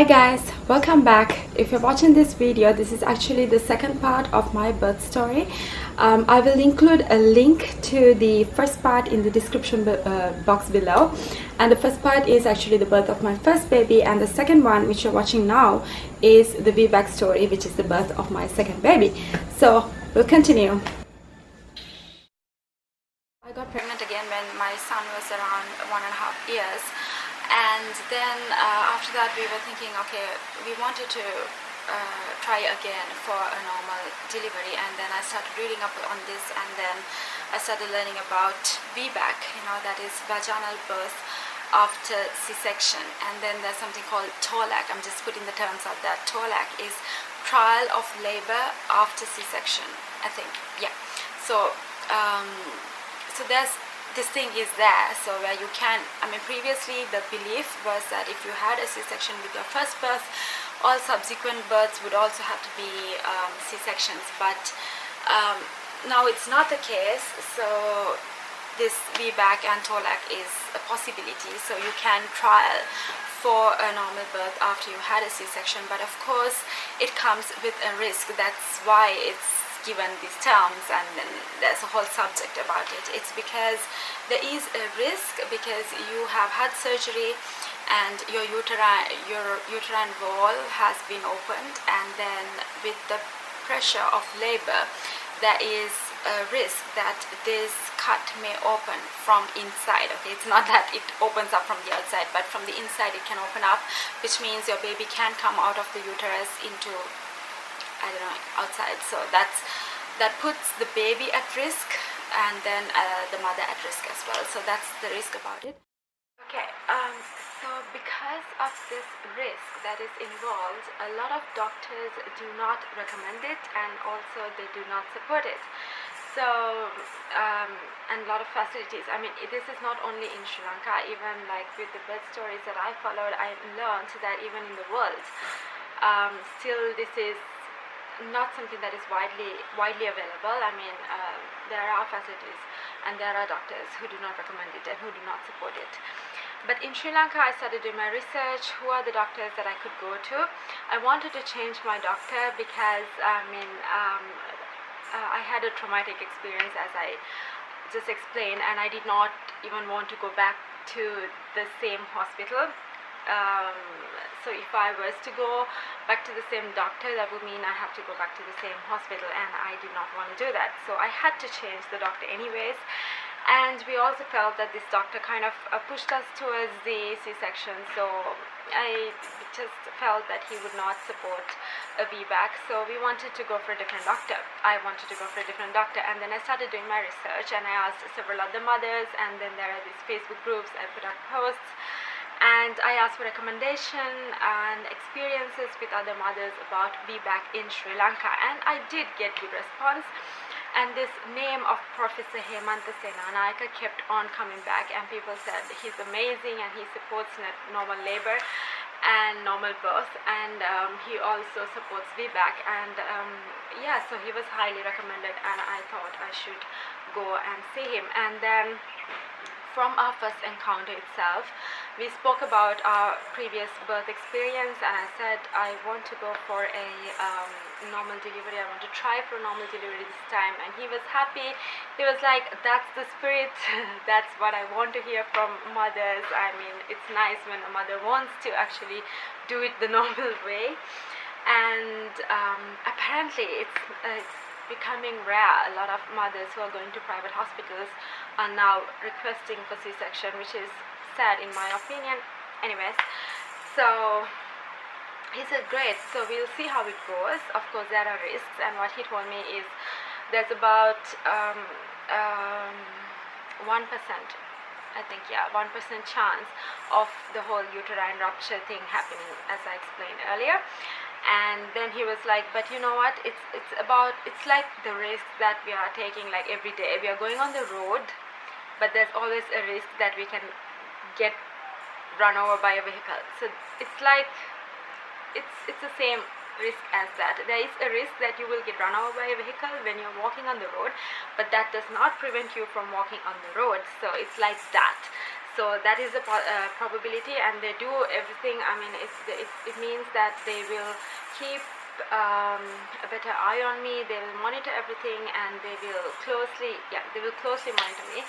Hi guys, welcome back. If you're watching this video, this is actually the second part of my birth story. I will include a link to the first part in the description box below, and the first part is actually the birth of my first baby, and the second one, which you're watching now, is the VBAC story, which is the birth of my second baby. So we'll continue. I got pregnant again when my son was around 1.5 years. And then after that we were thinking, okay, we wanted to try again for a normal delivery, and then I started reading up on this, and then I started learning about VBAC, that is vaginal birth after C-section. And then there's something called TOLAC. I'm just putting the terms of that. TOLAC is trial of labor after C-section, I think. Yeah. So there's this thing is there, so where you can, previously the belief was that if you had a C-section with your first birth, all subsequent births would also have to be C-sections, but now it's not the case. So this VBAC and TOLAC is a possibility, so you can trial for a normal birth after you had a C-section, but of course it comes with a risk. That's why it's given these terms, and then there's a whole subject about it. It's because there is a risk because you have had surgery and your uterine wall has been opened, and then with the pressure of labor there is a risk that this cut may open from inside. Okay, it's not that it opens up from the outside, but from the inside it can open up, which means your baby can come out of the uterus into, outside. So that puts the baby at risk, and then the mother at risk as well. So that's the risk about it. Okay, so because of this risk that is involved, a lot of doctors do not recommend it, and also they do not support it. So and a lot of facilities, this is not only in Sri Lanka, even like with the birth stories that I followed, I learned that even in the world, still this is not something that is widely available. There are facilities and there are doctors who do not recommend it and who do not support it. But in Sri Lanka, I started doing my research. Who are the doctors that I could go to? I wanted to change my doctor because I had a traumatic experience, as I just explained, and I did not even want to go back to the same hospital. So if I was to go back to the same doctor, that would mean I have to go back to the same hospital, and I did not want to do that. So I had to change the doctor anyways, and we also felt that this doctor kind of pushed us towards the C-section, so I just felt that he would not support a VBAC, so we wanted to go for a different doctor. I wanted to go for a different doctor, and then I started doing my research, and I asked several other mothers, and then there are these Facebook groups. I put up posts, and I asked for recommendation and experiences with other mothers about VBAC in Sri Lanka, and I did get good response. And this name of Professor Hemanta Senanayake kept on coming back, and people said he's amazing and he supports normal labor and normal birth, and he also supports VBAC, and so he was highly recommended, and I thought I should go and see him. And then from our first encounter itself, we spoke about our previous birth experience, and I said I want to go for a normal delivery. I want to try for a normal delivery this time, and he was happy. He was like, that's the spirit. That's what I want to hear from mothers. It's nice when a mother wants to actually do it the normal way, and apparently it's becoming rare. A lot of mothers who are going to private hospitals are now requesting for C-section, which is sad in my opinion. Anyways, so he said great, so we'll see how it goes. Of course there are risks, and what he told me is there's about 1%, I think, 1% chance of the whole uterine rupture thing happening, as I explained earlier. And then he was like, but you know what, it's like the risk that we are taking, like every day we are going on the road, but there's always a risk that we can get run over by a vehicle. So it's like it's the same risk as that. There is a risk that you will get run over by a vehicle when you're walking on the road, but that does not prevent you from walking on the road. So it's like that. So that is the probability, and they do everything. I mean, it means that they will keep a better eye on me. They will monitor everything, and they will closely monitor me,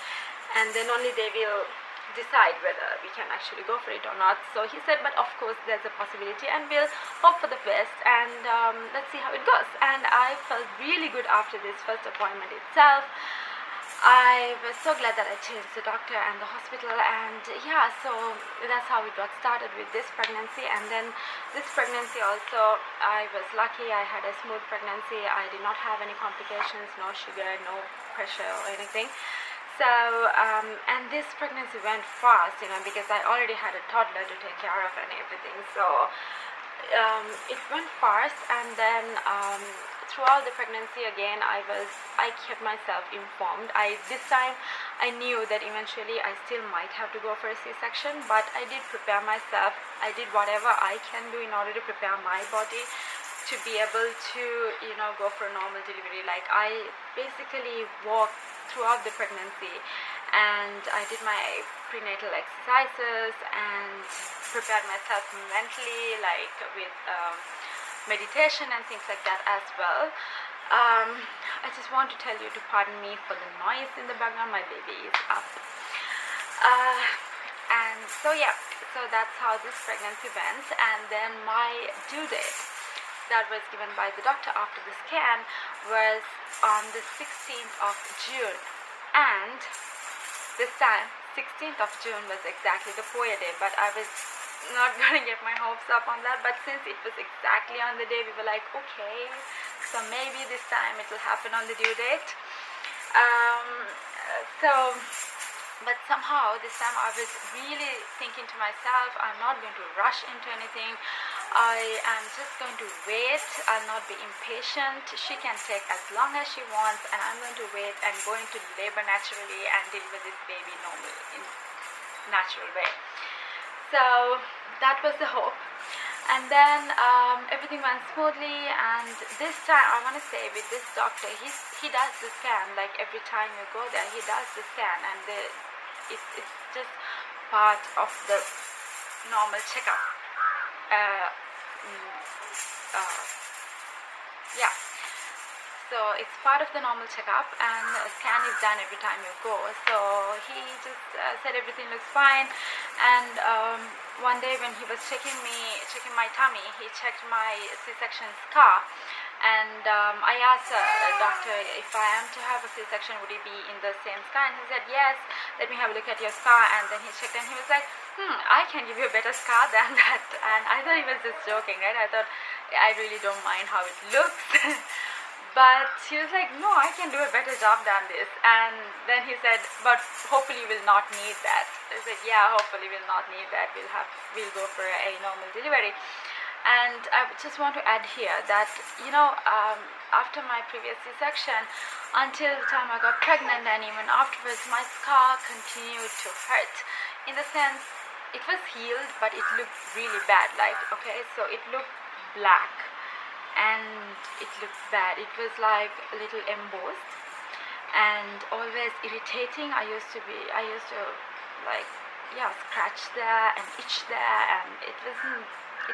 and then only they will decide whether we can actually go for it or not. So he said, but of course there's a possibility, and we'll hope for the best, and let's see how it goes. And I felt really good after this first appointment itself. I was so glad that I changed the doctor and the hospital, and yeah, so that's how it got started with this pregnancy. And then this pregnancy also, I was lucky. I had a smooth pregnancy. I did not have any complications, no sugar, no pressure or anything. So and this pregnancy went fast, because I already had a toddler to take care of and everything. So it went fast, and then throughout the pregnancy again I kept myself informed. This time I knew that eventually I still might have to go for a C-section, but I did prepare myself. I did whatever I can do in order to prepare my body to be able to go for a normal delivery. Like, I basically walked throughout the pregnancy, and I did my prenatal exercises and prepared myself mentally, like with meditation and things like that as well. I just want to tell you to pardon me for the noise in the background. My baby is up. And so yeah, so that's how this pregnancy went. And then my due date that was given by the doctor after the scan was on the 16th of June. And this time 16th of June was exactly the Poya day, but I was not going to get my hopes up on that. But since it was exactly on the day, we were like, okay, so maybe this time it will happen on the due date. But somehow this time I was really thinking to myself, I'm not going to rush into anything. I am just going to wait. I'll not be impatient. She can take as long as she wants, and I'm going to wait and go into labor naturally and deliver this baby normal, in natural way. So that was the hope. And then everything went smoothly, and this time I want to say with this doctor, he does the scan. Like, every time you go there, he does the scan, and it's just part of the normal checkup. Yeah, so it's part of the normal checkup, and a scan is done every time you go. So he just said everything looks fine. And one day when he was checking my tummy, he checked my C-section scar, and I asked the doctor, if I am to have a C-section, would it be in the same scar? And he said, yes, let me have a look at your scar. And then he checked, and he was like, I can give you a better scar than that. And I thought he was just joking, right? I thought, I really don't mind how it looks. But he was like, no, I can do a better job than this. And then he said, but hopefully you will not need that. I said, yeah, hopefully we'll not need that. We'll go for a normal delivery. And I just want to add here that, after my previous C-section, until the time I got pregnant and even afterwards, my scar continued to hurt. In the sense, it was healed, but it looked really bad. Like, okay, so it looked black. And it looked bad. It was like a little embossed and always irritating. I used to like, scratch there and itch there, and it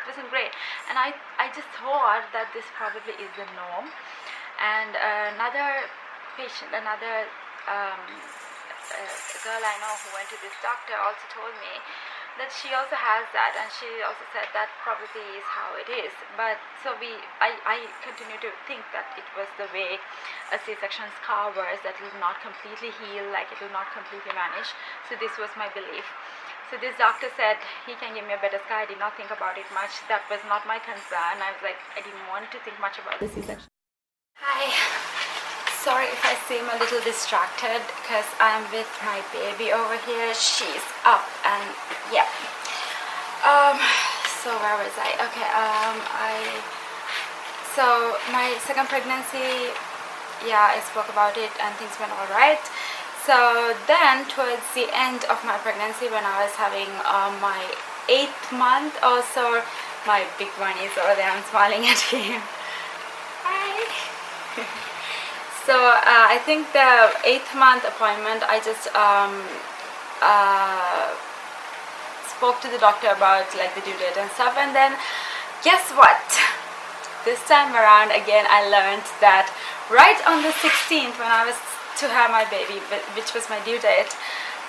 wasn't great. And I just thought that this probably is the norm. And another patient, another girl I know who went to this doctor also told me that she also has that, and she also said that probably is how it is. But so I continue to think that it was the way a C-section scar was, that it will not completely heal, like it will not completely vanish. So this was my belief. So this doctor said he can give me a better scar. I did not think about it much. That was not my concern. I was like, I didn't want to think much about the C-section. Hi. Sorry if I seem a little distracted because I'm with my baby over here. She's up, and yeah. So where was I? Okay. So my second pregnancy, I spoke about it, and things went all right. So then towards the end of my pregnancy, when I was having my 8th month or so, my big one is over there. I'm smiling at him. Hi. So I think the 8th month appointment, I just spoke to the doctor about like the due date and stuff, and then guess what? This time around again I learned that right on the 16th, when I was to have my baby, which was my due date,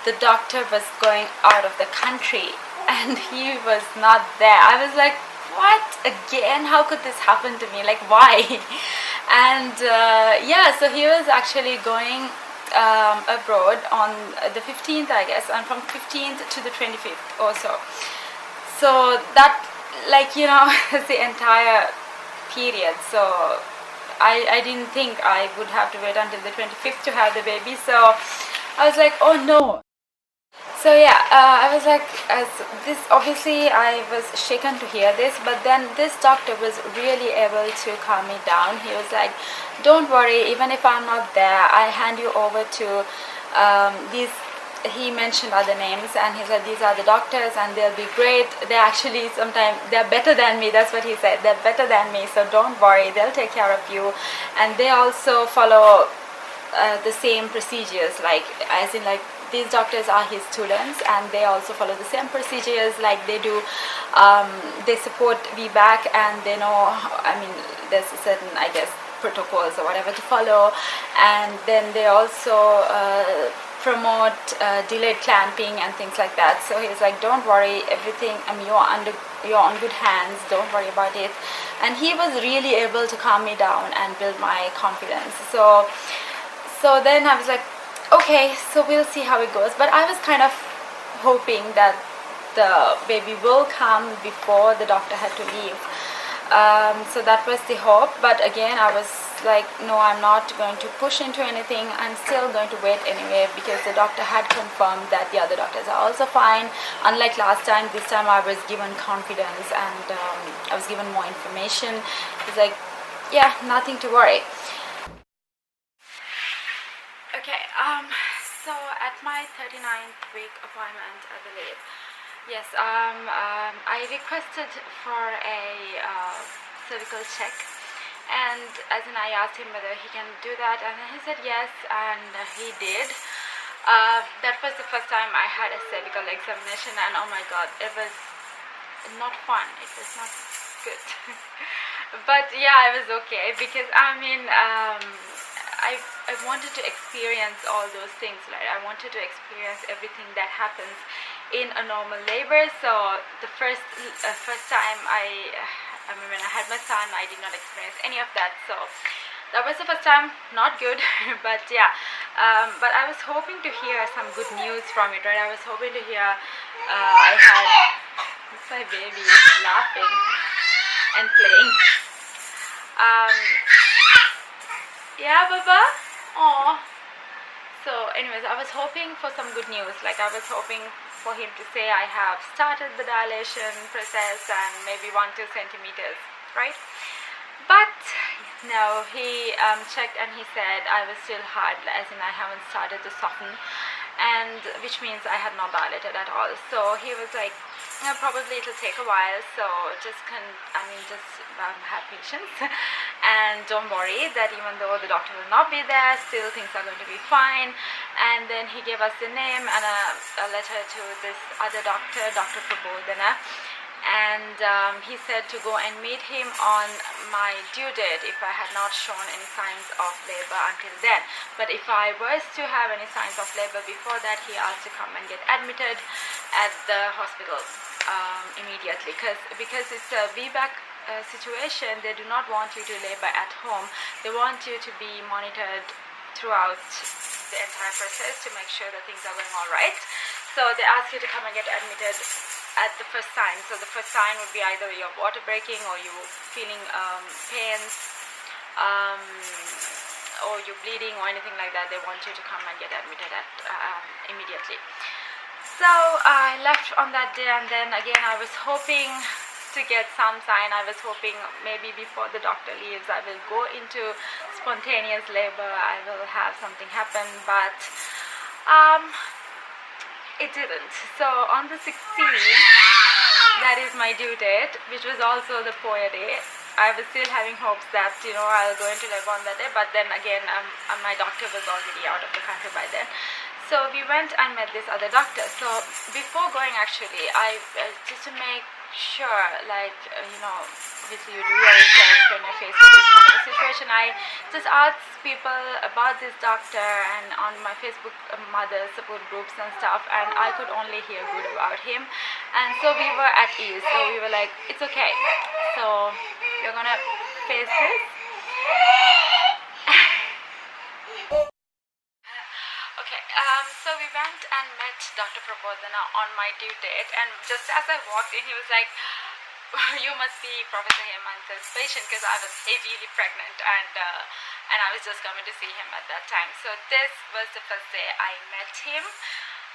the doctor was going out of the country and he was not there. I was like, what, again? How could this happen to me? Like, why? And yeah, so he was actually going abroad on the 15th, I guess, and from 15th to the 25th or so. So that, like, you know, is the entire period. So I didn't think I would have to wait until the 25th to have the baby. So I was like, oh no. So yeah, I was like, as this, obviously I was shaken to hear this, but then this doctor was really able to calm me down. He was like, don't worry, even if I'm not there, I hand you over to these, he mentioned other names, and he said these are the doctors and they'll be great. They actually sometimes, they're better than me, that's what he said, they're better than me, so don't worry, they'll take care of you. And they also follow the same procedures, like as in like these doctors are his students and they also follow the same procedures like they do. They support VBAC and they know, I mean, there's a certain, I guess, protocols or whatever to follow, and then they also promote delayed clamping and things like that. So he's like, don't worry, everything, I mean, you're on good hands, don't worry about it. And he was really able to calm me down and build my confidence. So then I was like, okay, so we'll see how it goes. But I was kind of hoping that the baby will come before the doctor had to leave. So that was the hope. But again, I was like, no, I'm not going to push into anything. I'm still going to wait anyway, because the doctor had confirmed that the other doctors are also fine. Unlike last time, this time I was given confidence and I was given more information. It's like, yeah, nothing to worry. Okay, so at my 39th week appointment, I believe, yes, I requested for a cervical check, and as in I asked him whether he can do that, and he said yes, and he did. That was the first time I had a cervical examination, and oh my god, it was not fun, it was not good. But yeah, I was okay, because I mean, I wanted to experience all those things, right? I wanted to experience everything that happens in a normal labor. So the first time I mean, when I had my son, I did not experience any of that. So that was the first time, not good. But yeah, but I was hoping to hear some good news from it, right? I was hoping to hear I had my baby laughing and playing. Yeah, Baba? Aww. So anyways, I was hoping for some good news. Like, I was hoping for him to say I have started the dilation process and maybe 1-2 centimeters, right? But no, he checked and he said I was still hard, as in I haven't started to soften, and which means I had not dilated at all. So he was like, yeah, probably it'll take a while, so just have patience and don't worry that even though the doctor will not be there, still things are going to be fine. And then he gave us the name and a letter to this other doctor, Dr. Prabodhana, and he said to go and meet him on my due date if I had not shown any signs of labor until then. But if I was to have any signs of labor before that, he asked to come and get admitted at the hospital immediately, because it's a VBAC situation. They do not want you to labor at home. They want you to be monitored throughout the entire process to make sure that things are going all right. So they ask you to come and get admitted at the first sign. So the first sign would be either you're water breaking or you feeling pains or you're bleeding or anything like that. They want you to come and get admitted at immediately. So I left on that day, and then again I was hoping to get some sign. I was hoping maybe before the doctor leaves I will go into spontaneous labor, I will have something happen, but it didn't. So on the 16th, that is my due date, which was also the Poya day, I was still having hopes that, you know, I'll go into labor on that day, but then again my doctor was already out of the country by then. So we went and met this other doctor. So before going, actually, I just to make sure, like obviously you do your research when you're faced with this kind of a situation. I just asked people about this doctor and on my Facebook mother support groups and stuff, and I could only hear good about him. And so we were at ease. So we were like, it's okay. So we're gonna face this. Okay, so we went and met Dr. Prabodhana on my due date, and just as I walked in, he was like, you must be Professor Hemanta's patient, because I was heavily pregnant, and I was just coming to see him at that time. So this was the first day I met him,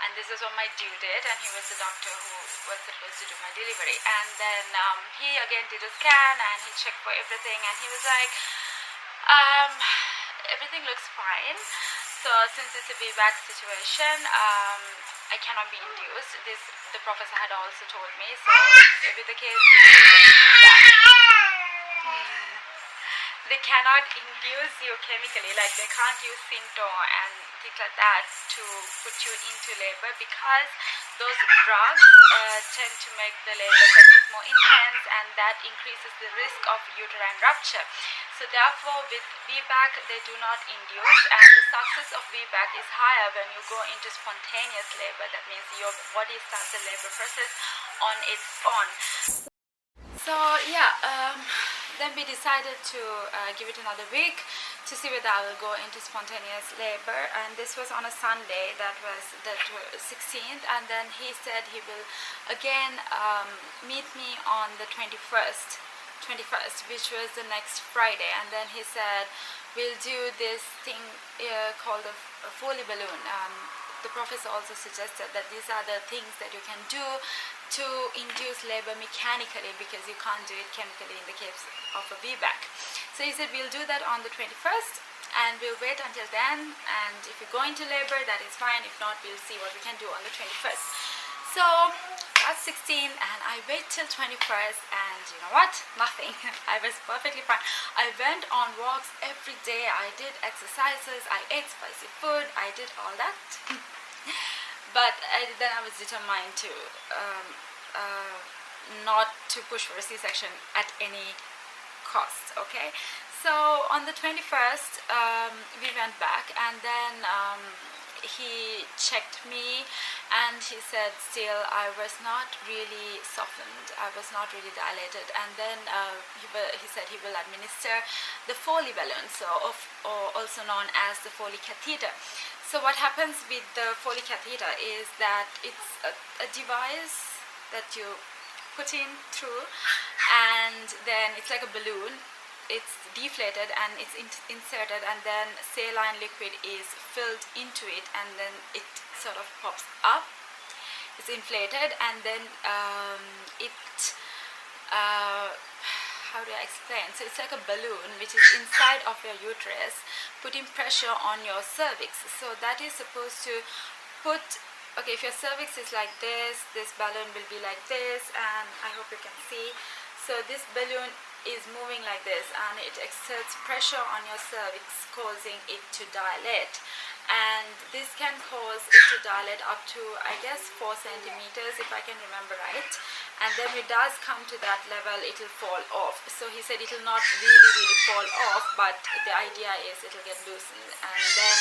and this was on my due date, and he was the doctor who was supposed to do my delivery. And then he again did a scan, and he checked for everything, and he was like, everything looks fine. So since it's a VBAC situation, I cannot be induced. The professor had also told me. So with the case of VBAC, they cannot induce you chemically, like they can't use symptom and things like that to put you into labor, because those drugs tend to make the labor process more intense, and that increases the risk of uterine rupture. So therefore with VBAC they do not induce, and the success of VBAC is higher when you go into spontaneous labor. That means your body starts the labor process on its own. So yeah, then we decided to give it another week to see whether I will go into spontaneous labor, and this was on a Sunday, that was the 16th, and then he said he will again meet me on the 21st, which was the next Friday, and then he said we'll do this thing called a foley balloon. The professor also suggested that these are the things that you can do to induce labor mechanically, because you can't do it chemically in the case of a VBAC. So he said we'll do that on the 21st, and we'll wait until then, and if you go into labor, that is fine. If not, we'll see what we can do on the 21st. So that's 16, and I wait till 21st, and you know what? Nothing. I was perfectly fine. I went on walks every day. I did exercises. I ate spicy food. I did all that. But then I was determined to not to push for a C-section at any cost. Okay, so on the 21st we went back, and then he checked me, and he said still I was not really softened, I was not really dilated, and then he said he will administer the foley balloon, so or also known as the foley catheter. So what happens with the foley catheter is that it's a device that you put in through, and then it's like a balloon. It's deflated and it's inserted, and then saline liquid is filled into it, and then it sort of pops up. It's inflated, and then how do I explain? So it's like a balloon which is inside of your uterus, putting pressure on your cervix. So that is supposed to put, okay, if your cervix is like this balloon will be like this, and I hope you can see. So this balloon is moving like this, and it exerts pressure on your cervix, causing it to dilate, and this can cause it to dilate up to, I guess, 4 centimeters if I can remember right, and then when it does come to that level, it will fall off. So he said it will not really fall off, but the idea is it will get loosened, and then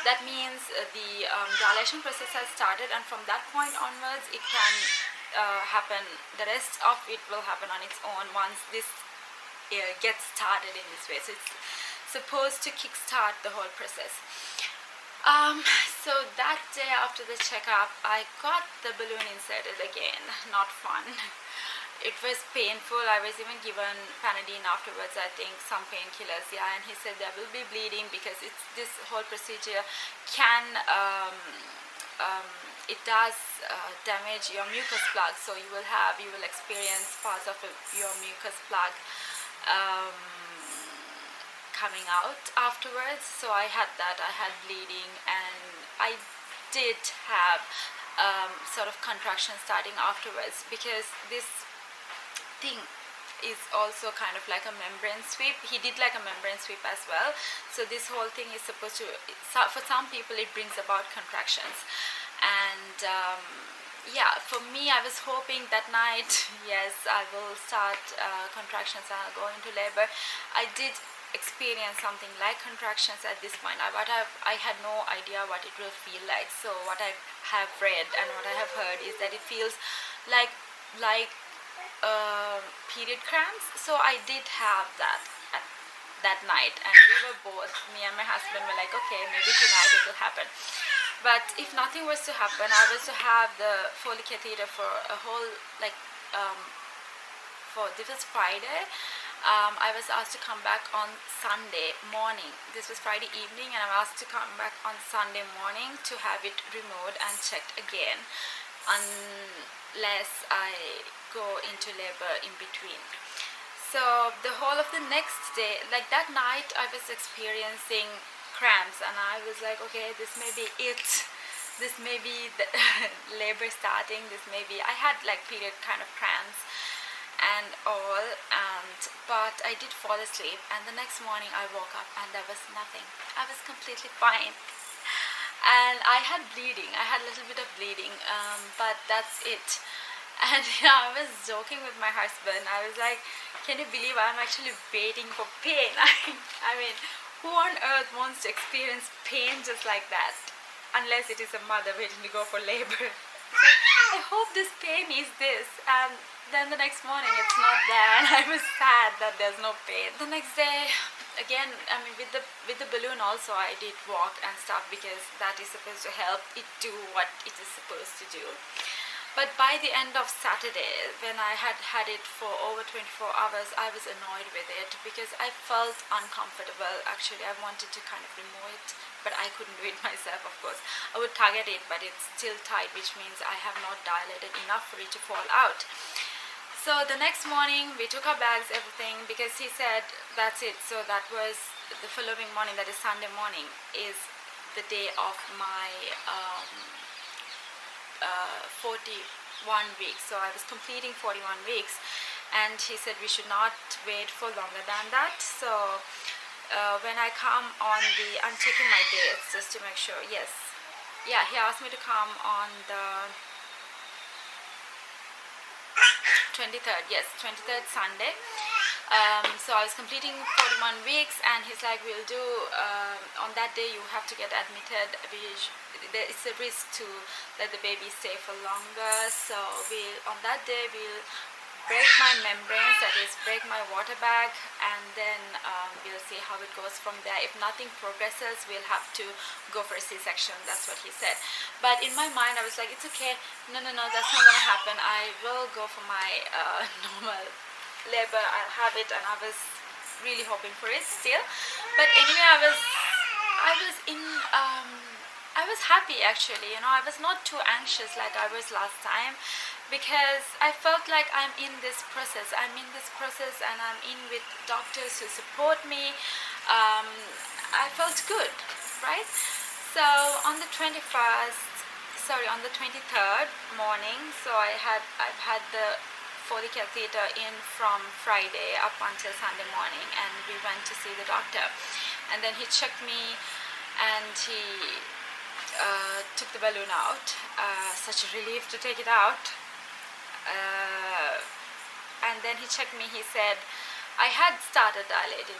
that means the dilation process has started, and from that point onwards it can happen. The rest of it will happen on its own once this gets started in this way. So it's supposed to kickstart the whole process. So that day after the checkup, I got the balloon inserted again. Not fun. It was painful. I was even given Panadine afterwards, I think, some painkillers, yeah, and he said there will be bleeding because this whole procedure can it does damage your mucus plug, so you will experience parts of your mucus plug coming out afterwards. So I had that, I had bleeding, and I did have sort of contraction starting afterwards, because this thing is also kind of like a membrane sweep. He did like a membrane sweep as well. So this whole thing is supposed to, for some people it brings about contractions. And yeah, for me, I was hoping that night, yes, I will start contractions and I'll go into labor. I did experience something like contractions at this point, but I had no idea what it will feel like. So what I have read and what I have heard is that it feels like period cramps. So I did have that at that night, and we were both, me and my husband, were like, okay, maybe tonight it will happen. But if nothing was to happen, I was to have the foley catheter for a whole, like, this was Friday. I was asked to come back on Sunday morning. This was Friday evening, and I was asked to come back on Sunday morning to have it removed and checked again, unless I go into labor in between. So the whole of the next day, like that night, I was experiencing cramps, and I was like, okay, this may be it, this may be the labor starting, this may be, I had like period kind of cramps and all, but I did fall asleep, and the next morning I woke up and there was nothing. I was completely fine, and I had bleeding, I had a little bit of bleeding, but that's it. And I was joking with my husband. I was like, can you believe I'm actually waiting for pain? I mean, who on earth wants to experience pain just like that? Unless it is a mother waiting to go for labor. So, I hope this pain is this. And then the next morning it's not there, and I was sad that there's no pain. The next day, again, I mean, with the balloon also, I did walk and stuff, because that is supposed to help it do what it is supposed to do. But by the end of Saturday, when I had had it for over 24 hours, I was annoyed with it because I felt uncomfortable. Actually, I wanted to kind of remove it, but I couldn't do it myself, of course. I would target it, but it's still tight, which means I have not dilated enough for it to fall out. So the next morning, we took our bags, everything, because he said, that's it. So that was the following morning, that is Sunday morning, is the day of my 41 weeks. So I was completing 41 weeks, and he said we should not wait for longer than that. So when I come on the, I'm checking my dates just to make sure. Yes, yeah, he asked me to come on the 23rd, yes, 23rd Sunday. So I was completing 41 weeks, and he's like, we'll do, on that day you have to get admitted. It's a risk to let the baby stay for longer. So on that day we'll break my membranes, that is break my water bag, and then we'll see how it goes from there. If nothing progresses, we'll have to go for a C-section. That's what he said. But in my mind I was like, it's okay, no, that's not gonna happen. I will go for my normal labor, I'll have it. And I was really hoping for it still. But anyway, I was happy, actually. I was not too anxious like I was last time, because I felt like I'm in this process. I'm in this process, and I'm in with doctors who support me. I felt good, right? So on the 23rd morning, so I've had the foley catheter in from Friday up until Sunday morning, and we went to see the doctor, and then he checked me, and he took the balloon out. Such a relief to take it out. And then he checked me. He said I had started dilating.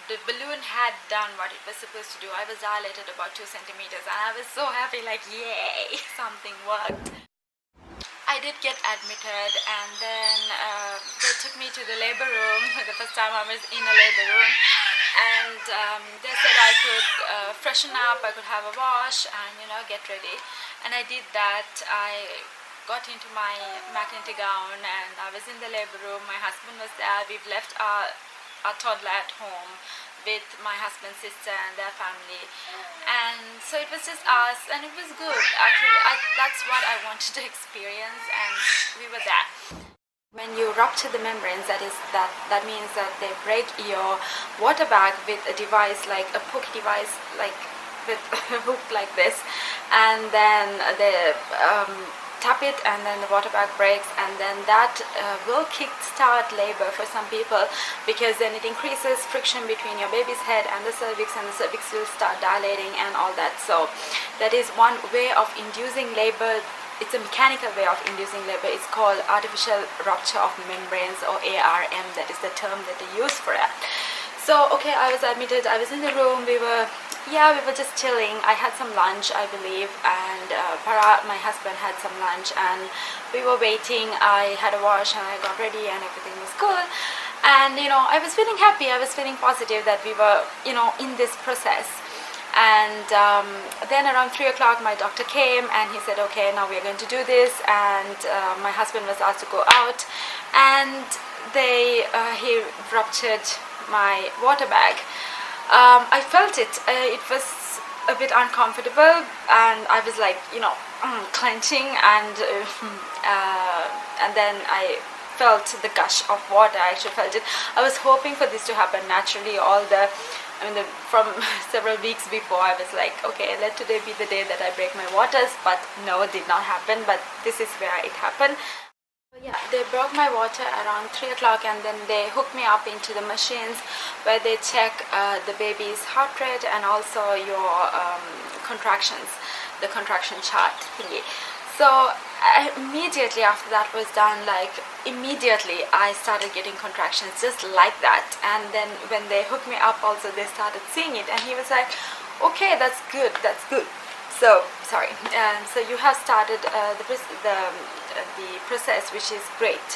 The balloon had done what it was supposed to do. I was dilated about 2 centimeters, and I was so happy, like, yay, something worked. I did get admitted, and then they took me to the labor room. The first time I was in a labor room, and they said I could freshen up, I could have a wash, and get ready. And I did that. I got into my maternity gown, and I was in the labor room. My husband was there. We've left our toddler at home with my husband's sister and their family, and so it was just us, and it was good. Actually, that's what I wanted to experience, and we were there. When you rupture the membranes, that means that they break your water bag with a device, like a poke device, like with a hook like this, and then tap it and then the water bag breaks, and then that will kickstart labor for some people, because then it increases friction between your baby's head and the cervix will start dilating and all that. So that is one way of inducing labor. It's a mechanical way of inducing labor. It's called artificial rupture of membranes, or ARM. That is the term that they use for that. So okay, I was admitted, I was in the room, we were just chilling. I had some lunch, I believe, and Para, my husband, had some lunch, and we were waiting. I had a wash and I got ready and everything was cool. And I was feeling happy, I was feeling positive that we were in this process. And then around 3 o'clock my doctor came and he said, okay, now we are going to do this. And my husband was asked to go out, and he ruptured my water bag. I felt it. It was a bit uncomfortable, and I was like, clenching, and then I felt the gush of water. I actually felt it. I was hoping for this to happen naturally. From several weeks before, I was like, okay, let today be the day that I break my waters, but no, it did not happen. But this is where it happened. Yeah, they broke my water around 3 o'clock, and then they hooked me up into the machines where they check the baby's heart rate and also your contractions, the contraction chart thingy. So immediately after that was done, immediately I started getting contractions just like that. And then when they hooked me up also, they started seeing it, and he was like, okay, that's good. So sorry. So you have started the process, which is great.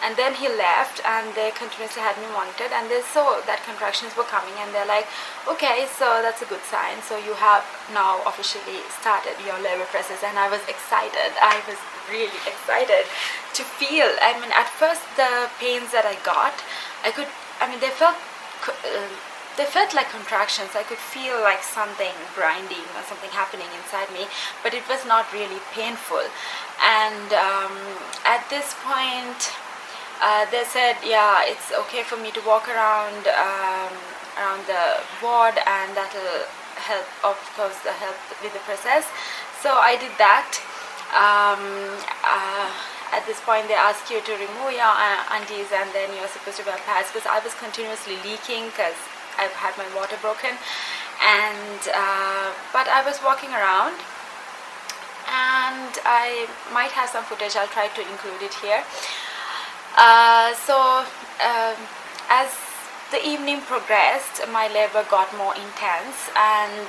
And then he left, and they continuously had me monitored, and they saw that contractions were coming, and they're like, okay, so that's a good sign. So you have now officially started your labor process. And I was excited. I was really excited to feel. At first the pains that I got, they felt like contractions. I could feel like something grinding or something happening inside me, but it was not really painful. And at this point, they said, yeah, it's okay for me to walk around the ward, and that will help, of course, help with the process. So I did that. At this point, they ask you to remove your undies, and then you're supposed to wear pads, because I was continuously leaking because I've had my water broken. And but I was walking around, and I might have some footage. I'll try to include it here. As the evening progressed, my labor got more intense, and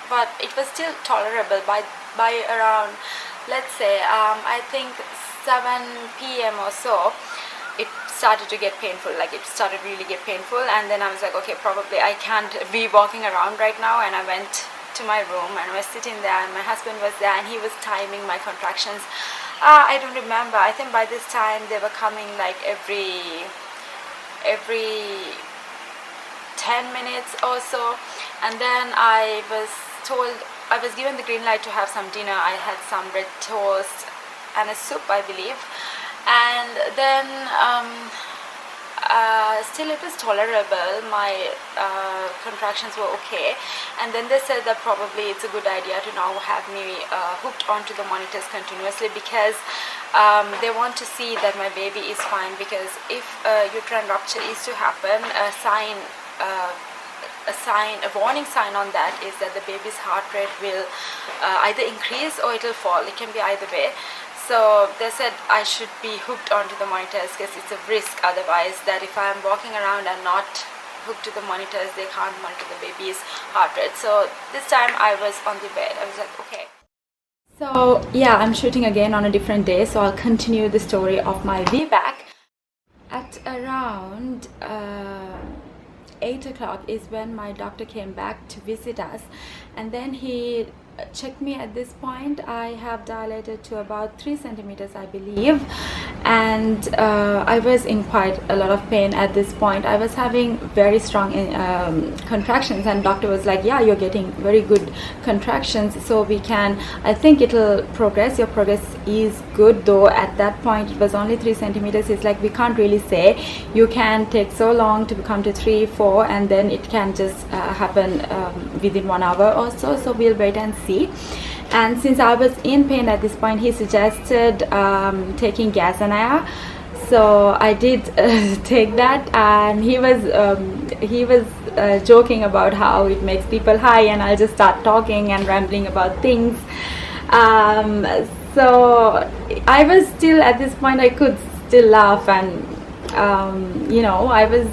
but it was still tolerable. By around, let's say, I think 7 p.m. or so, it started to get painful. It started really get painful, and then I was like, okay, probably I can't be walking around right now. And I went to my room, and I was sitting there, and my husband was there, and he was timing my contractions. I don't remember. I think by this time they were coming every 10 minutes or so. And then I was given the green light to have some dinner. I had some bread toast and a soup, I believe. And then still it was tolerable. My contractions were okay. And then they said that probably it's a good idea to now have me hooked onto the monitors continuously, because they want to see that my baby is fine. Because if uterine rupture is to happen, a warning sign on that is that the baby's heart rate will either increase or it will fall. It can be either way. So they said I should be hooked onto the monitors, because it's a risk otherwise that if I'm walking around and not hooked to the monitors, they can't monitor the baby's heart rate. So this time I was on the bed. I was like, okay. So yeah, I'm shooting again on a different day, so I'll continue the story of my VBAC. At around 8 o'clock is when my doctor came back to visit us, and then he checked me. At this point I have dilated to about 3 centimeters, I believe, and I was in quite a lot of pain at this point. I was having very strong contractions, and doctor was like, yeah, you're getting very good contractions, so we can, I think it'll progress, your progress is good. Though at that point it was only 3 centimeters. It's like we can't really say you can take so long to become to 3, 4, and then it can just happen within 1 hour or so. So we'll wait and see. And since I was in pain at this point, he suggested taking gas and air. So I did take that, and he was joking about how it makes people high, and I'll just start talking and rambling about things. So I was still, at this point, I could still laugh, and I was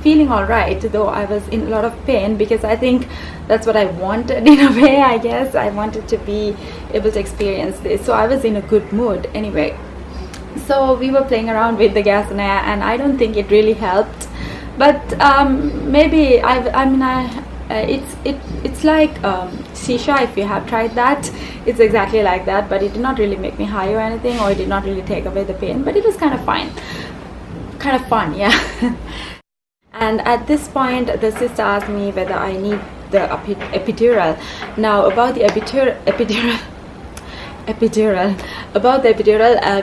feeling all right, though I was in a lot of pain, because I think that's what I wanted in a way. I guess I wanted to be able to experience this, so I was in a good mood anyway. So we were playing around with the gas and air, and I don't think it really helped, but maybe it's like shisha. If you have tried that, it's exactly like that, but it did not really make me high or anything, or it did not really take away the pain, but it was kind of fun, yeah. And at this point, the sister asked me whether I need the epidural. Now, about the epidural,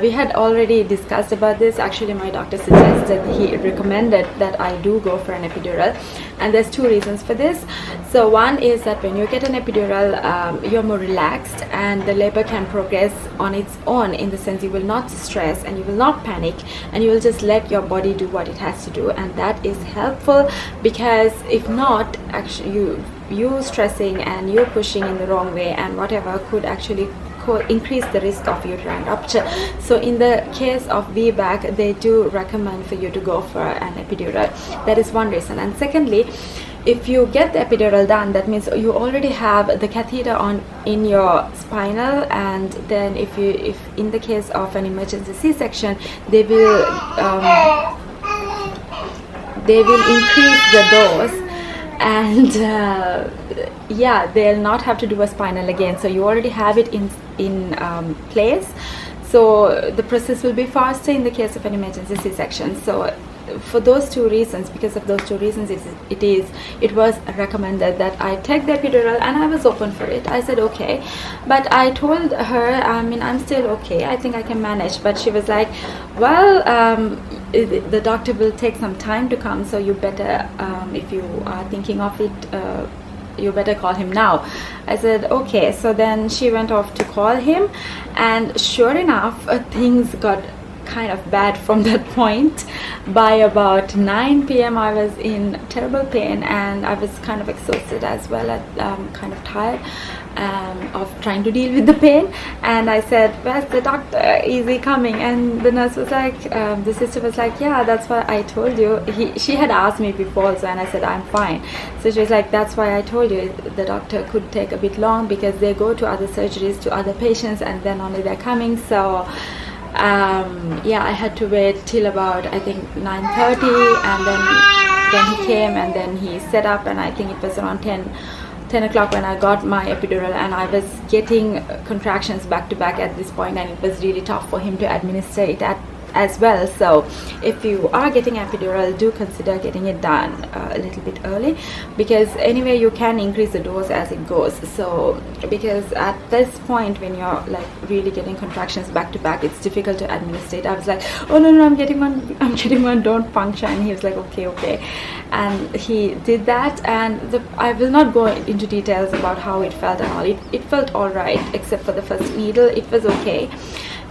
we had already discussed about this. Actually, my doctor suggested, he recommended that I do go for an epidural, and there's two reasons for this. So one is that when you get an epidural, you're more relaxed, and the labor can progress on its own, in the sense you will not stress and you will not panic, and you will just let your body do what it has to do, and that is helpful, because if not, actually you stressing and you pushing in the wrong way and whatever could actually increase the risk of uterine rupture. So in the case of VBAC, they do recommend for you to go for an epidural. That is one reason. And secondly, if you get the epidural done, that means you already have the catheter in your spinal, and then if in the case of an emergency C-section, they will increase the dose, and they'll not have to do a spinal again. So you already have it in place, so the process will be faster in the case of an emergency C-section. So for those two reasons, because of those two reasons, it was recommended that I take the epidural, and I was open for it. I said okay, but I told her, I'm still okay, I think I can manage. But she was like, well, the doctor will take some time to come, so you better, if you are thinking of it, you better call him now. I said okay. So then she went off to call him, and sure enough, things got kind of bad from that point. By about 9 p.m. I was in terrible pain, and I was kind of exhausted as well, kind of tired of trying to deal with the pain. And I said, where's the doctor, is he coming? And the nurse was like, the sister was like, yeah, that's why I told you. She had asked me before also, and I said I'm fine. So she was like, that's why I told you the doctor could take a bit long, because they go to other surgeries to other patients, and then only they're coming. So I had to wait till about, I think, 9:30, and then he came, and then he set up, and I think it was around 10 o'clock when I got my epidural, and I was getting contractions back to back at this point, and it was really tough for him to administer it as well. So if you are getting epidural, do consider getting it done a little bit early, because anyway you can increase the dose as it goes. So because at this point, when you're like really getting contractions back to back, it's difficult to administer it. I was like, oh no, I'm getting one, don't puncture. And he was like, okay, and he did that. And I will not go into details about how it felt and all. It felt all right, except for the first needle. It was okay.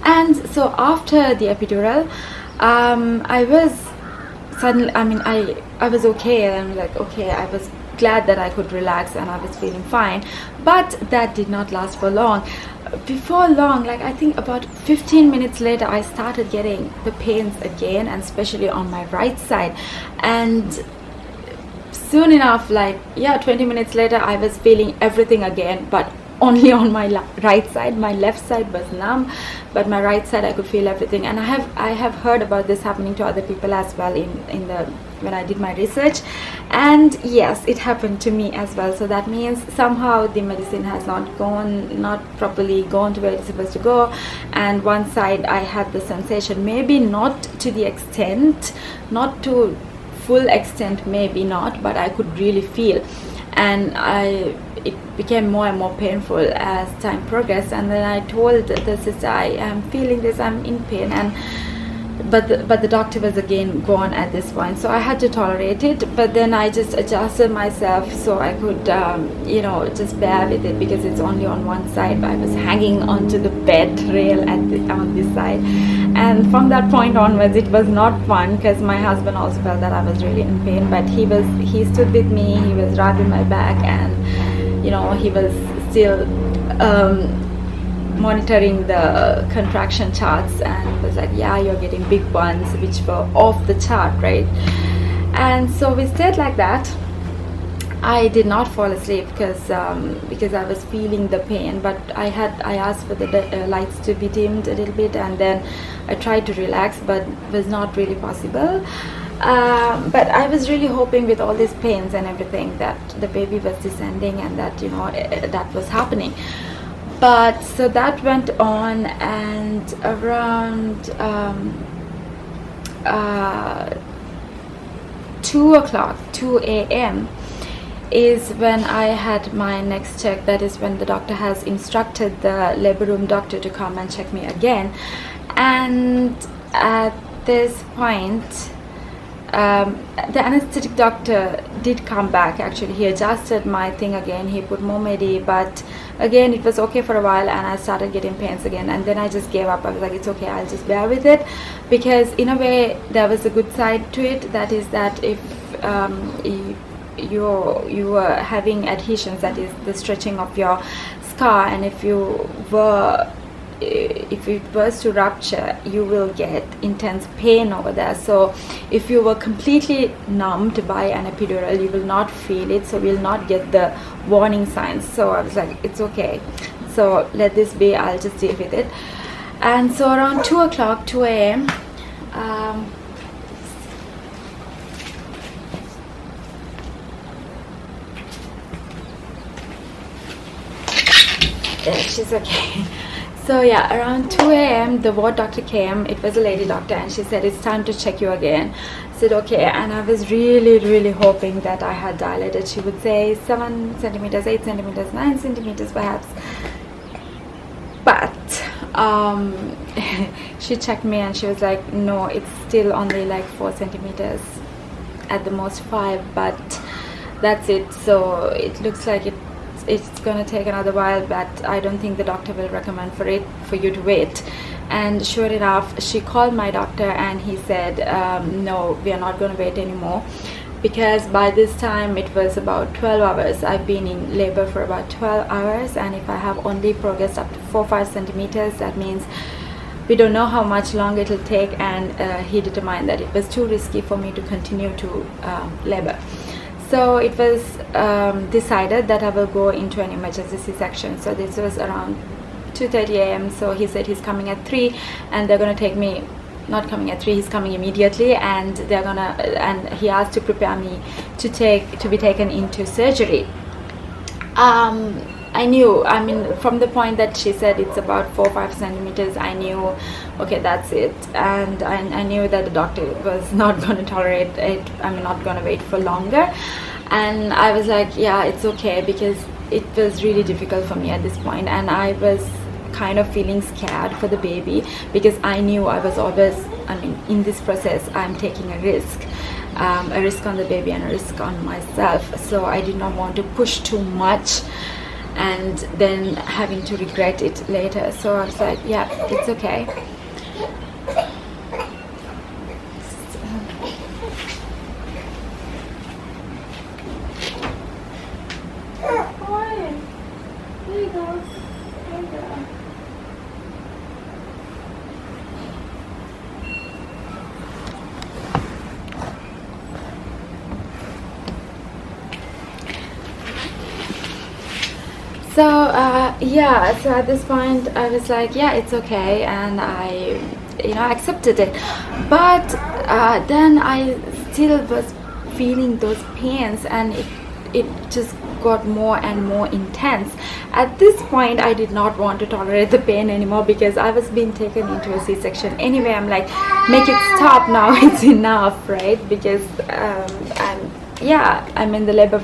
And so after the epidural, I was suddenly, I was okay, and I'm like, okay, I was glad that I could relax, and I was feeling fine. But that did not last for long. Before long, like I think about 15 minutes later, I started getting the pains again, and especially on my right side. And soon enough, 20 minutes later, I was feeling everything again, but only on my right side. My left side was numb, but my right side I could feel everything. And I have heard about this happening to other people as well when I did my research, and yes, it happened to me as well. So that means somehow the medicine has not properly gone to where it's supposed to go, and one side I had the sensation, maybe not to the extent, not to full extent, maybe not, but I could really feel, and it became more and more painful as time progressed. And then I told the sister, I am feeling this, I'm in pain. And but the doctor was again gone at this point, so I had to tolerate it. But then I just adjusted myself so I could just bear with it, because it's only on one side. I was hanging onto the bed rail on this side, and from that point onwards it was not fun, because my husband also felt that I was really in pain, but he stood with me, he was rubbing my back, and he was still monitoring the contraction charts, and was like, yeah, you're getting big ones, which were off the chart, right? And so we stayed like that. I did not fall asleep because I was feeling the pain, but I asked for the lights to be dimmed a little bit, and then I tried to relax, but it was not really possible. But I was really hoping, with all these pains and everything, that the baby was descending, and that that was happening. But so that went on, and around 2 a.m. is when I had my next check. That is when the doctor has instructed the labor room doctor to come and check me again. And at this point, the anesthetic doctor did come back. Actually, he adjusted my thing again, he put more medi, but again it was okay for a while, and I started getting pains again, and then I just gave up. I was like, it's okay, I'll just bear with it, because in a way there was a good side to it. That is that if you were having adhesions, that is the stretching of your scar, and if it was to rupture, you will get intense pain over there. So if you were completely numbed by an epidural, you will not feel it, so we'll not get the warning signs. So I was like, it's okay, so let this be, I'll just deal with it. And so around 2 a.m. Yeah, she's okay. So yeah, around 2 a.m. the ward doctor came. It was a lady doctor, and she said, it's time to check you again. I said, okay, and I was really hoping that I had dilated. She would say 7 centimeters, 8 centimeters, 9 centimeters perhaps. But she checked me, and she was like, no, it's still only like 4 centimeters, at the most 5, but that's it. So it looks like it's going to take another while, but I don't think the doctor will recommend for you to wait. And sure enough, she called my doctor, and he said, no, we are not going to wait anymore, because by this time it was about 12 hours. I've been in labor for about 12 hours, and if I have only progressed up to 4-5 centimeters, that means we don't know how much longer it will take. And he determined that it was too risky for me to continue to labor. So it was decided that I will go into an emergency C-section. So this was around 2:30 a.m. So he said he's coming at 3, and they're going to take me, not coming at 3, he's coming immediately, and and he asked to prepare me to be taken into surgery. I knew, from the point that she said it's about 4-5 centimeters, I knew, okay, that's it. And I knew that the doctor was not going to tolerate it. I'm not going to wait for longer. And I was like, yeah, it's okay, because it was really difficult for me at this point, and I was kind of feeling scared for the baby, because I knew I was always, in this process I'm taking a risk on the baby and a risk on myself. So I did not want to push too much and then having to regret it later. So I was like, yeah, it's okay. So so at this point I was like, yeah, it's okay, and I accepted it. But then I still was feeling those pains, and it just got more and more intense. At this point I did not want to tolerate the pain anymore, because I was being taken into a C-section anyway. I'm like, make it stop now, it's enough, right? Because the labor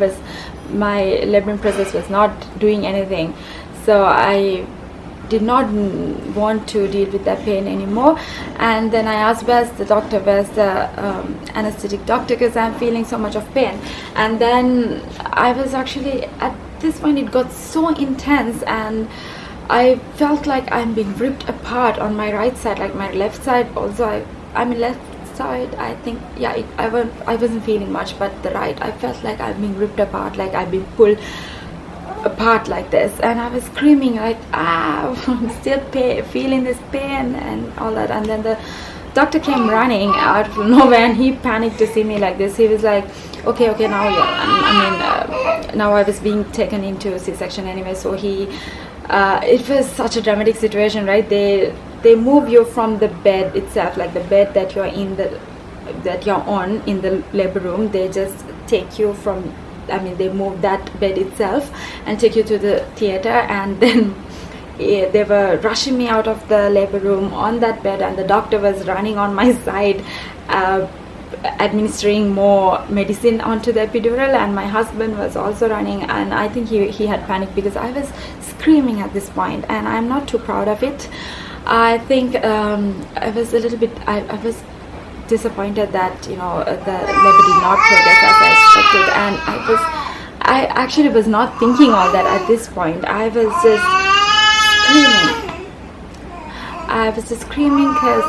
my laboring process was not doing anything. So I did not want to deal with that pain anymore. And then I asked, where's the anesthetic doctor, because I'm feeling so much of pain. And then I was actually, at this point it got so intense, and I felt like I'm being ripped apart on my right side, like my left side also. I mean left side, I think, yeah, I wasn't feeling much, but the right, I felt like I'm being ripped apart, like I've been pulled apart like this. And I was screaming like, I'm still feeling this pain and all that. And then the doctor came running out of nowhere, and he panicked to see me like this. He was like, okay, now now I was being taken into C-section anyway, so he it was such a dramatic situation, right? They move you from the bed itself, like the bed that you're on in the labor room. They just take you from, they move that bed itself and take you to the theater. And then they were rushing me out of the labor room on that bed, and the doctor was running on my side, administering more medicine onto the epidural, and my husband was also running. And I think he had panicked because I was screaming at this point, and I'm not too proud of it. I think I was a little bit, I was disappointed that the labor did not progress as I expected, and I actually was not thinking all that at this point. I was just screaming because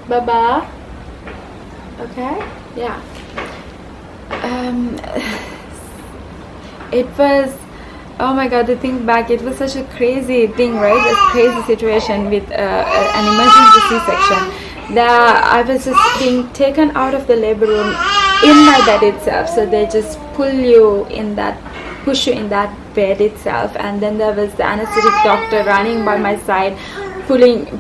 Baba, okay, yeah. It was, oh my god, to think back, it was such a crazy thing, right? A crazy situation with an emergency C-section. I was just being taken out of the labor room in my bed itself. So they just push you in that bed itself, and then there was the anesthetic doctor running by my side,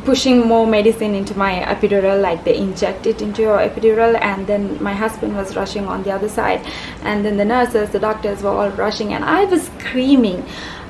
pushing more medicine into my epidural, like they inject it into your epidural. And then my husband was rushing on the other side, and then the nurses, the doctors were all rushing, and I was screaming.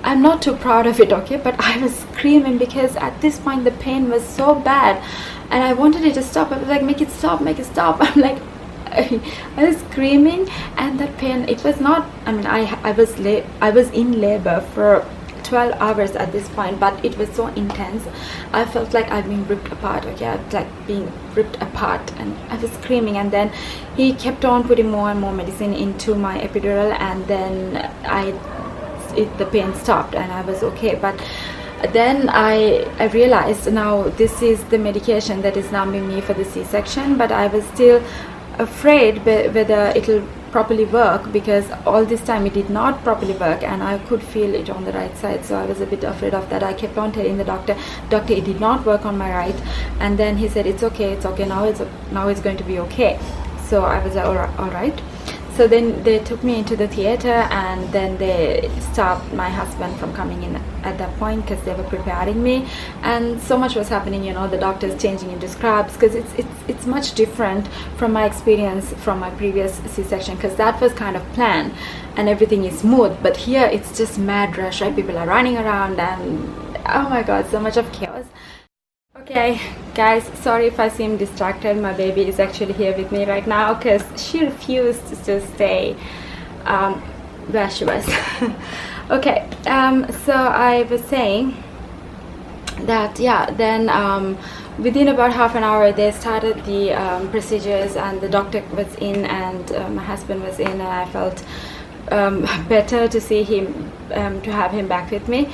I'm not too proud of it, okay, but I was screaming because at this point the pain was so bad, and I wanted it to stop. I was like, make it stop. I'm like, I was screaming, and that pain, it was not, I was in labor for 12 hours at this point, but it was so intense. I felt like I've been ripped apart, okay, I was like being ripped apart, and I was screaming. And then he kept on putting more and more medicine into my epidural, and then the pain stopped, and I was okay. But then I realized, now this is the medication that is numbing me for the C-section, but I was still afraid whether it'll properly work, because all this time it did not properly work, and I could feel it on the right side. So I was a bit afraid of that. I kept on telling the doctor, it did not work on my right. And then he said, it's okay, now it's going to be okay. So I was like, all right. So then they took me into the theater, and then they stopped my husband from coming in at that point because they were preparing me, and so much was happening. The doctors changing into scrubs, because it's much different from my experience from my previous C-section, because that was kind of planned and everything is smooth. But here it's just mad rush, right? People are running around, and oh my god, so much of chaos. Okay guys, sorry if I seem distracted. My baby is actually here with me right now because she refused to stay where she was. Okay, so I was saying that, yeah, then within about half an hour they started the procedures, and the doctor was in, and my husband was in, and I felt better to see him, to have him back with me.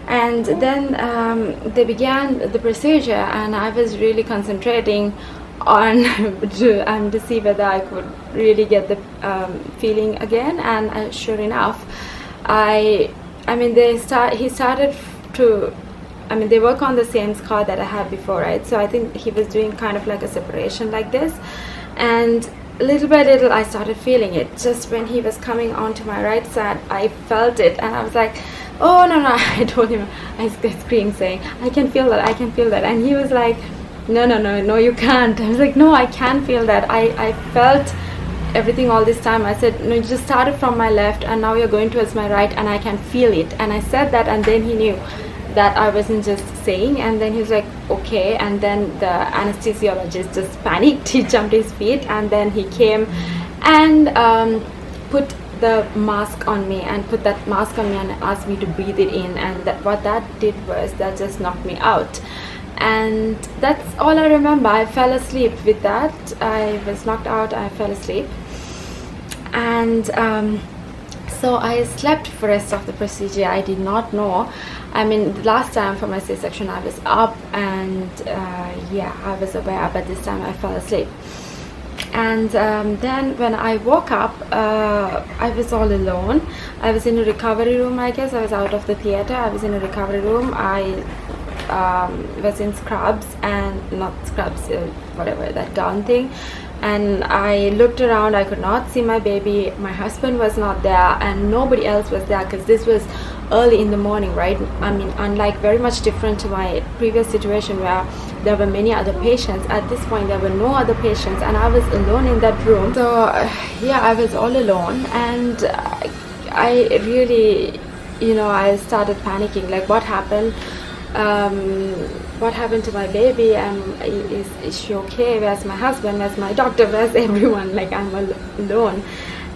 And then they began the procedure, and I was really concentrating on to see whether I could really get the feeling again. And sure enough, they work on the same scar that I had before, right? So I think he was doing kind of like a separation like this, and little by little I started feeling it. Just when he was coming onto my right side, I felt it, and I was like, oh no, I told him, I screamed saying, I can feel that, and he was like, no, you can't. I was like, no, I can feel that. I felt everything all this time. I said, no, you just started from my left, and now you're going towards my right, and I can feel it. And I said that, and then he knew that I wasn't just saying, and then he was like, okay. And then the anesthesiologist just panicked. He jumped his feet, and then he came and put the mask on me and asked me to breathe it in, and what that did was that just knocked me out. And that's all I remember. I fell asleep with that. I was knocked out, I fell asleep, and so I slept for the rest of the procedure. I did not know. I mean, the last time for my C-section I was up, and yeah, I was aware, but this time I fell asleep. And then when I woke up, I was all alone. I was in a recovery room, I guess. I was out of the theater. I was in a recovery room. I was in scrubs, and not scrubs, whatever, that gown thing. And I looked around. I could not see my baby. My husband was not there, and nobody else was there, because this was early in the morning, right? I mean, unlike, very much different to my previous situation where there were many other patients. At this point there were no other patients, and I was alone in that room. So yeah, I was all alone, and I really, you know, I started panicking, like, what happened? What happened to my baby? Is she okay? Where's my husband? Where's my doctor? Where's everyone? Like, I'm alone.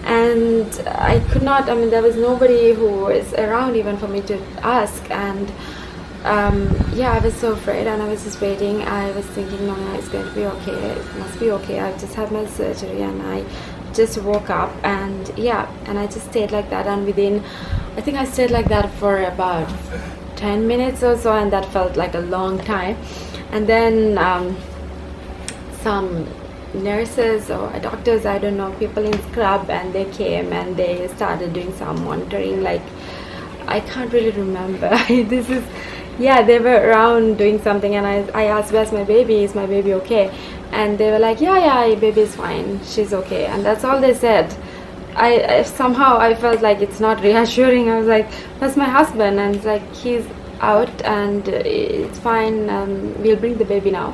And I could not, I mean, there was nobody who was around even for me to ask. And yeah, I was so afraid, and I was just waiting. I was thinking, no, it's going to be okay, it must be okay. I just had my surgery, and I just woke up, and yeah, and I just stayed like that. And I think I stayed like that for about 10 minutes or so, and that felt like a long time. And then some nurses or doctors, I don't know, people in scrub, and they came and they started doing some monitoring. Like, I can't really remember. This is, yeah, they were around doing something, and I asked, where's my baby? Is my baby okay? And they were like, yeah, your baby's fine, she's okay. And that's all they said. I somehow I felt like it's not reassuring. I was like, that's my husband, and it's like, he's out and it's fine, we'll bring the baby now.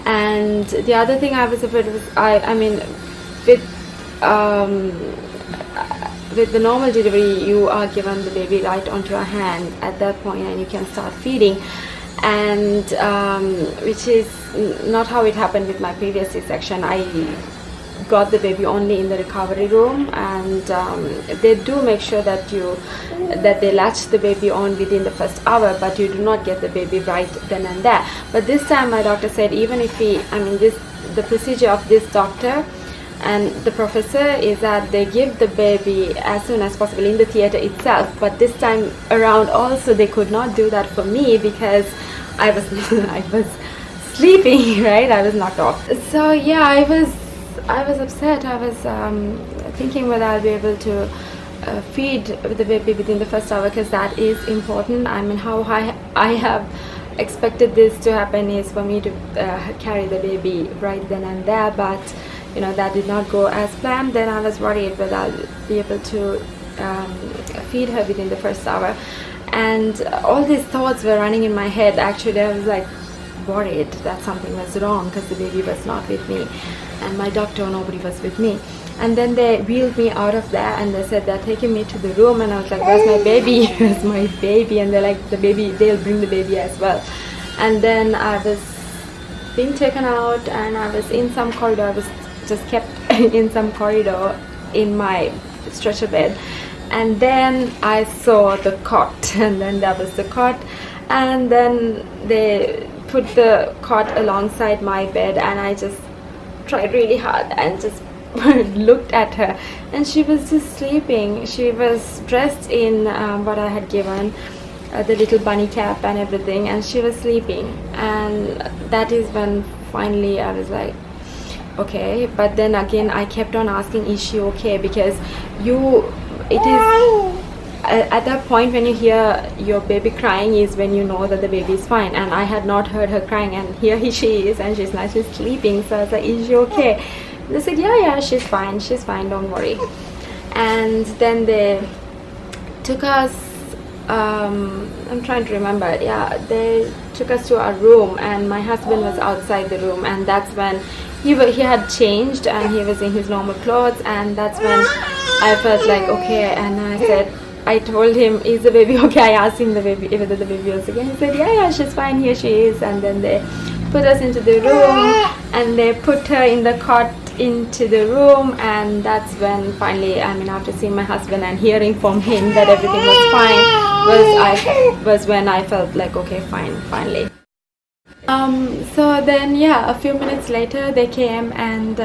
And the other thing I was afraid was, I mean, with the normal delivery, you are given the baby right onto your hand at that point, and you can start feeding, and which is not how it happened with my previous C-section. I got the baby only in the recovery room, and they do make sure that they latch the baby on within the first hour, but you do not get the baby right then and there. But this time my doctor said, even if the procedure of this doctor and the professor is that they give the baby as soon as possible in the theater itself. But this time around also they could not do that for me, because I was sleeping, right? I was knocked off. So yeah, I was upset. I was thinking whether I'll be able to feed the baby within the first hour, because that is important. I mean, how I have expected this to happen is for me to carry the baby right then and there, but you know, that did not go as planned. Then I was worried whether I'll be able to feed her within the first hour, and all these thoughts were running in my head. Actually, I was like worried that something was wrong, because the baby was not with me, and my doctor, nobody was with me. And then they wheeled me out of there, and they said they're taking me to the room, and I was like, where's my baby? Where's my baby? And they're like, the baby, they'll bring the baby as well. And then I was being taken out, and I was in some corridor. I was just kept in some corridor in my stretcher bed, and then I saw the cot, and then there was the cot, and then they put the cot alongside my bed, and I just tried really hard and just looked at her, and she was just sleeping. She was dressed in what I had given, the little bunny cap and everything, and she was sleeping. And that is when finally I was like, okay. But then again I kept on asking, is she okay? Because it is at that point when you hear your baby crying is when you know that the baby is fine. And I had not heard her crying, and here she is, and she's sleeping. So I was like, is she okay? They said, yeah, she's fine, don't worry. And then they took us, I'm trying to remember, yeah, they took us to our room, and my husband was outside the room, and that's when he had changed, and he was in his normal clothes, and that's when I felt like, okay. And I told him, is the baby okay? I asked him whether the baby was okay. He said, yeah, she's fine, here she is. And then they put us into the room, and they put her in the cot into the room, and that's when finally, I mean, after seeing my husband and hearing from him that everything was fine, was when I felt like, okay, fine, finally. So then, yeah, a few minutes later they came, and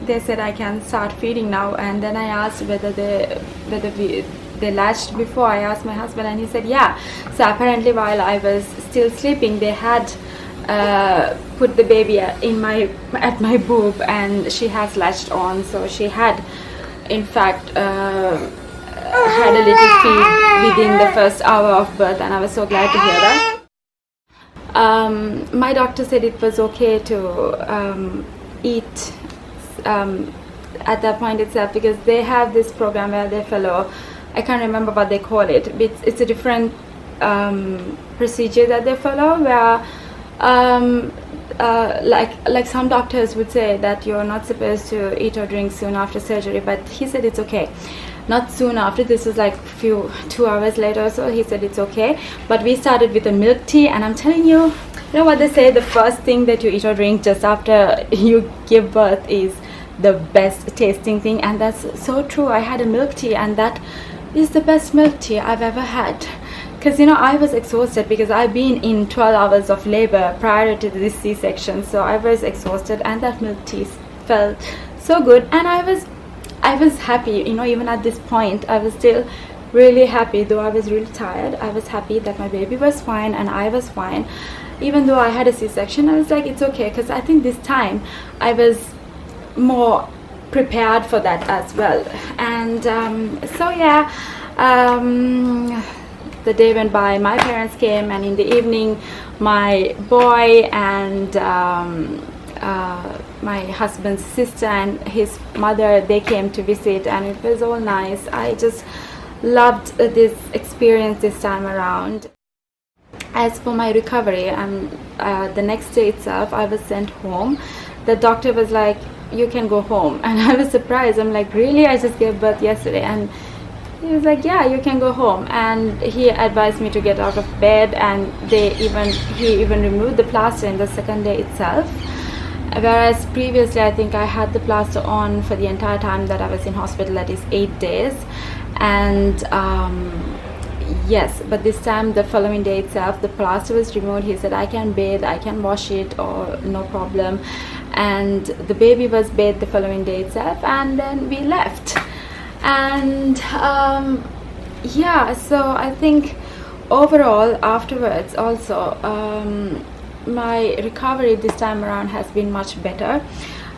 they said I can start feeding now. And then I asked whether they latched before. I asked my husband, and he said yeah. So apparently while I was still sleeping, they had put the baby at my boob, and she has latched on. So she had, in fact, had a little feed within the first hour of birth, and I was so glad to hear that. My doctor said it was okay to eat at that point itself, because they have this program where they follow, I can't remember what they call it, but it's a different procedure that they follow, where like some doctors would say that you're not supposed to eat or drink soon after surgery, but he said it's okay. Not soon after, this was like 2 hours later or so. He said it's okay, but we started with a milk tea, and I'm telling you, you know what they say, the first thing that you eat or drink just after you give birth is the best tasting thing, and that's so true. I had a milk tea, and that is the best milk tea I've ever had, because you know, I was exhausted because I've been in 12 hours of labor prior to this C-section, so I was exhausted, and that milk tea felt so good, and I was happy, you know, even at this point I was still really happy. Though I was really tired, I was happy that my baby was fine and I was fine. Even though I had a C-section, I was like, it's okay, because I think this time I was more prepared for that as well. And so yeah, the day went by, my parents came, and in the evening my boy and my husband's sister and his mother, they came to visit, and it was all nice. I just loved this experience this time around. As for my recovery, the next day itself I was sent home. The doctor was like, you can go home, and I was surprised. I'm like, really? I just gave birth yesterday? And he was like, yeah, you can go home. And he advised me to get out of bed, and he even removed the plaster in the second day itself. Whereas previously I think I had the plaster on for the entire time that I was in hospital, that is 8 days. And yes, but this time, the following day itself, the plaster was removed. He said I can bathe, I can wash it, or no problem. And the baby was bathed the following day itself, and then we left. And yeah, so I think overall afterwards also, my recovery this time around has been much better.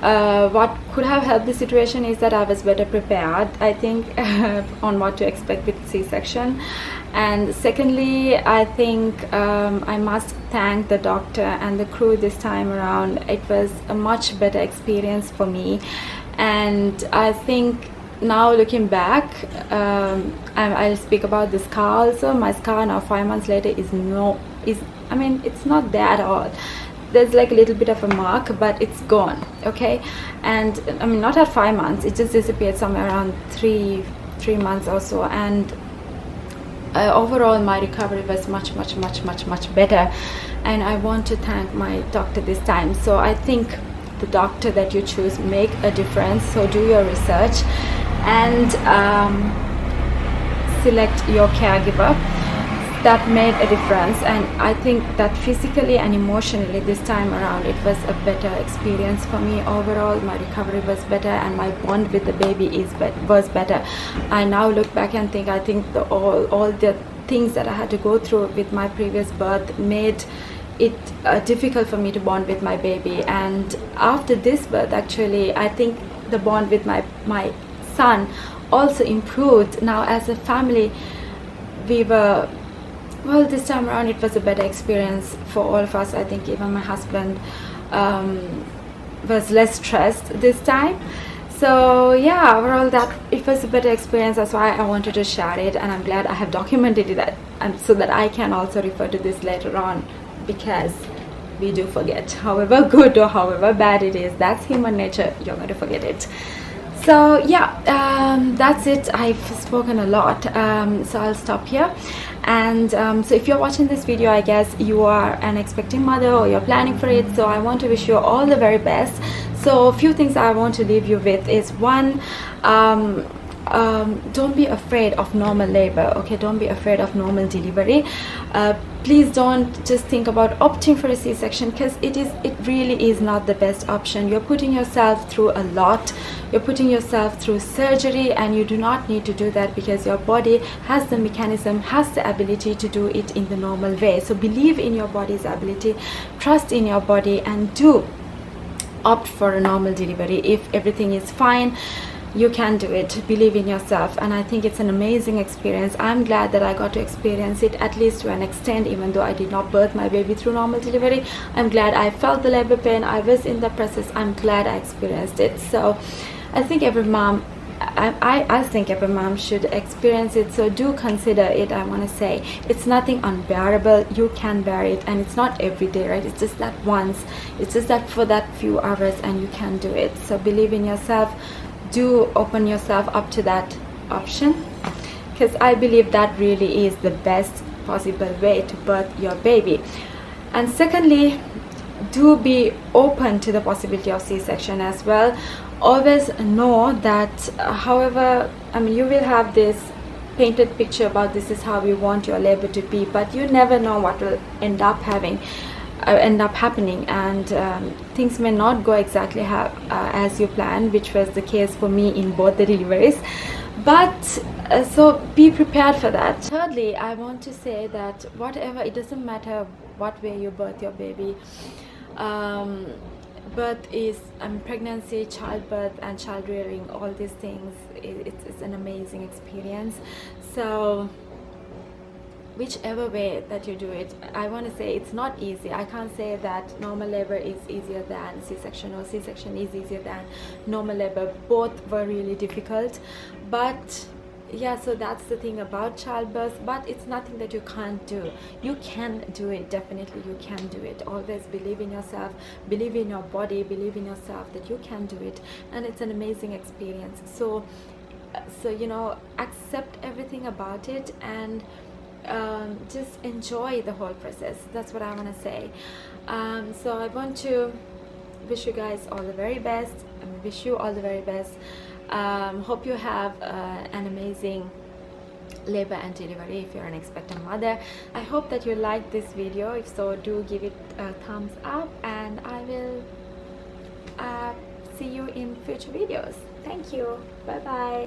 What could have helped the situation is that I was better prepared, I think, on what to expect with C-section. And secondly, I think I must thank the doctor and the crew this time around. It was a much better experience for me, and I think now looking back, I'll speak about the scar also. My scar now 5 months later I mean, it's not there at all. There's like a little bit of a mark, but it's gone, okay? And I mean, not at 5 months, it just disappeared somewhere around three months or so. And overall my recovery was much better, and I want to thank my doctor this time. So I think the doctor that you choose make a difference. So do your research and select your caregiver. That made a difference, and I think that physically and emotionally this time around it was a better experience for me. Overall my recovery was better, and my bond with the baby was better. I now look back and think, I think all the things that I had to go through with my previous birth made it difficult for me to bond with my baby. And after this birth, actually, I think the bond with my son also improved. Now as a family, we were, well, this time around it was a better experience for all of us. I think even my husband was less stressed this time. So yeah, overall that it was a better experience. That's why I wanted to share it, and I'm glad I have documented it so that I can also refer to this later on, because we do forget. However good or however bad it is, that's human nature, you're going to forget it. So yeah, that's it. I've spoken a lot, so I'll stop here. And so if you're watching this video, I guess you are an expecting mother or you're planning for it, so I want to wish you all the very best. So a few things I want to leave you with is one, don't be afraid of normal labor. Okay, don't be afraid of normal delivery. Please don't just think about opting for a C-section, because it really is not the best option. You're putting yourself through a lot. You're putting yourself through surgery, and you do not need to do that, because your body has the mechanism, has the ability to do it in the normal way. So believe in your body's ability, trust in your body, and do opt for a normal delivery. If everything is fine, you can do it. Believe in yourself. And I think it's an amazing experience. I'm glad that I got to experience it, at least to an extent, even though I did not birth my baby through normal delivery. I'm glad I felt the labor pain. I was in the process. I'm glad I experienced it. So I think every mom, I think every mom should experience it. So do consider it. I want to say it's nothing unbearable. You can bear it, and it's not every day, right? It's just that once. It's just that for that few hours, and you can do it. So believe in yourself. Do open yourself up to that option, because I believe that really is the best possible way to birth your baby. And secondly, do be open to the possibility of C-section as well. Always know that however, I mean, you will have this painted picture about this is how you want your labor to be, but you never know what will end up happening, and things may not go exactly as you planned, which was the case for me in both the deliveries. But so be prepared for that. Thirdly, I want to say that whatever, it doesn't matter what way you birth your baby, birth is pregnancy, childbirth, and child rearing, all these things, it's an amazing experience. So whichever way that you do it, I want to say it's not easy. I can't say that normal labor is easier than C-section, or C-section is easier than normal labor. Both were really difficult. But yeah, so that's the thing about childbirth. But it's nothing that you can't do. You can do it. Definitely you can do it. Always believe in yourself, believe in your body, believe in yourself that you can do it, and it's an amazing experience. So you know, accept everything about it, and just enjoy the whole process. That's what I want to say. So I want to wish you guys all the very best. I wish you all the very best. Hope you have an amazing labor and delivery if you're an expectant mother. I hope that you liked this video. If so, do give it a thumbs up, and I will see you in future videos. Thank you. Bye bye.